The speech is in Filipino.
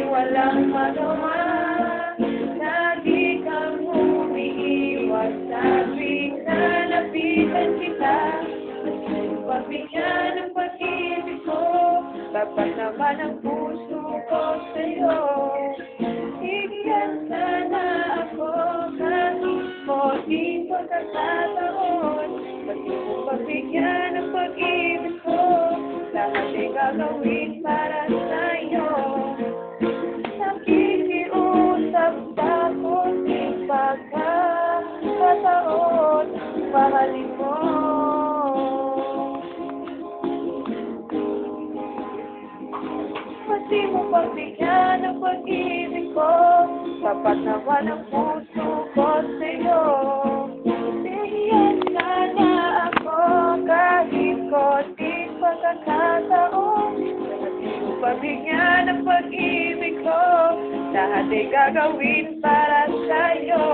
walang magawa. Lagi kang umiiwas sa tuwing nalapitan kita. Pagbigyan ng pag-ibig ko, tapat naman ang puso ko sa'yo. Bigyan sana ako kahit konting pagkakataon. Pati mo pagbigyan ng pag-ibig ko, lahat ay gagawin para sa'yo. Nakikiusap ako sa pagkakataon, mahalin mo. Pati mo pagbigyan ng pag-ibig ko, tapat naman ang puso ko sa'yo. Bigyan sana ako kahit konting pagkakataon. Pati mo pagbigyan ng pag-ibig ko, lahat ay gagawin para sa'yo.